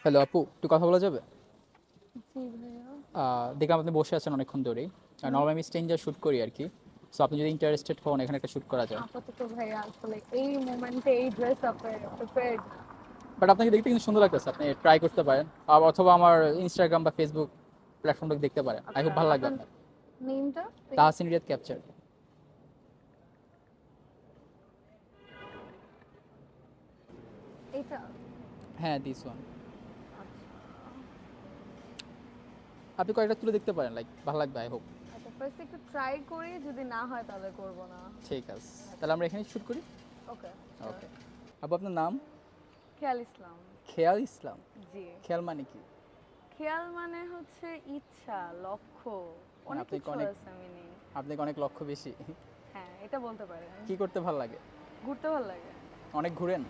Hello আপু, একটু কথা বলা যাবে? জি ভাইয়া। দেখলাম আপনি বসে আছেন অনেকক্ষণ ধরেই। হুম। নরমালি আমি স্ট্রেঞ্জার শ্যুট করি আর কি। সো আপনি যদি ইন্টারেস্টেড হন এখানে একটা শ্যুট করা যায়। আপাতত ভাইয়া আসলে এই মোমেন্টে এই ড্রেস আপে প্রিপেয়ার্ড। বাট আপনাকে দেখতে কিন্তু সুন্দর লাগতেছে, আপনি ট্রাই করতে পারেন। অথবা আমার ইনস্টাগ্রাম বা ফেসবুক প্ল্যাটফর্মটা দেখতে পারেন, আই আচ্ছা, খুব ভালো লাগবে আপনার আপনার। নেমটা প্লিজ। তাহসিন রিয়াদ ক্যাপচার। এটা হ্যাঁ, দিস ওয়ান। আচ্ছা। আপনি কয়েকটা তুলে দেখতে পারেন, লাইক ভালো লাগবে আই হোপ। আচ্ছা, ফার্স্ট একটু ট্রাই করি, যদি না হয় তাহলে করব না। ঠিক আছে, তাহলে আমরা এখানে শ্যুট করি। ওকে। ওকে। আপু আপনার নাম? খেয়াল ইসলাম। খেয়াল ইসলাম। জি। খেয়াল মানে কি? খেয়াল মানে হচ্ছে ইচ্ছা, লক্ষ্য, মানে অনেক আপনি কিছু অনেক আছে মিনিং। আপনাকে অনেক লক্ষ্য বেশি। হ্যাঁ, এটা বলতে পারেন। কি করতে ভালো লাগে? ঘুরতে ভালো লাগে। অনেক ঘুরেন?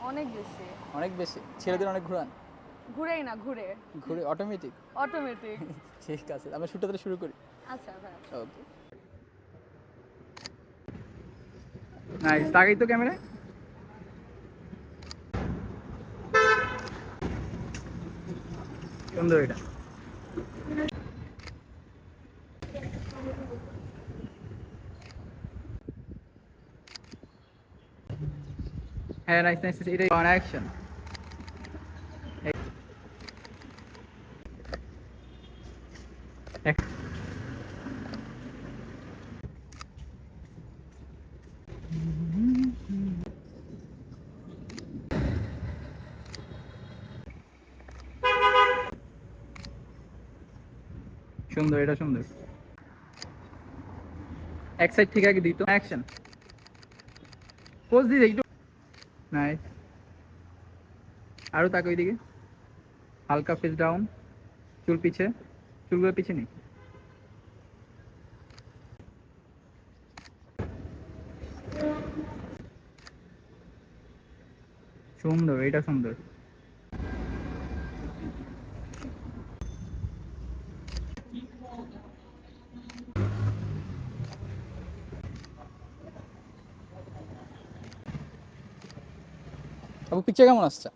অনেক বেশি। অনেক বেশি? হ্যাঁ। ছেলেদের অনেক ঘুরান? ঘুরেই না, ঘুরে। ঘুরে অটোমেটিক? অটোমেটিক। ঠিক আছে, আমরা শুটটা তাহলে শুরু করি। আচ্ছা ভাই। ওকে। নাইস, তাকাই তো ক্যামেরায়। সুন্দর এটা। হ্যাঁ, নাইস নাইস, এটা অন অ্যাকশন। সুন্দর, এটা সুন্দর। এক সাইড থেকে আগে দিই তো, অ্যাকশন। পোজ দিই একটু। নাইস। আরো তাকাই ওইদিকে। হালকা ফেস ডাউন, চুল পিছে, চুলগুলো পিছে নেই। সুন্দর, এটা সুন্দর। আপু পিকচার কেমন আসছে?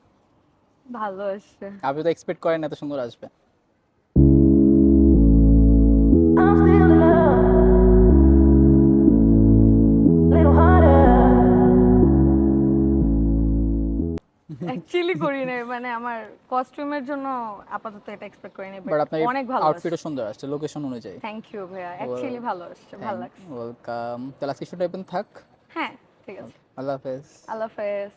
ভালো আসছে। আপনি তো এক্সপেক্ট করেন এত সুন্দর আসবে। I'm still in love, little harder. Actually করি নাই, মানে আমার কস্টিউমের জন্য আপাতত এটা এক্সপেক্ট করি নাই, বাট বাট আপনার অনেক ভালো আসছে। আউটফিটও সুন্দর আসছে লোকেশন অনুযায়ী। থ্যাংক ইউ ভাইয়া, অ্যাকচুয়ালি ভালো আসছে, ভালো লাগছে। ওয়েলকাম। তাহলে আজকে শুটটা থাক। হ্যাঁ, ঠিক আছে। আল্লাহ হাফেজ। আল্লাহ হাফেজ।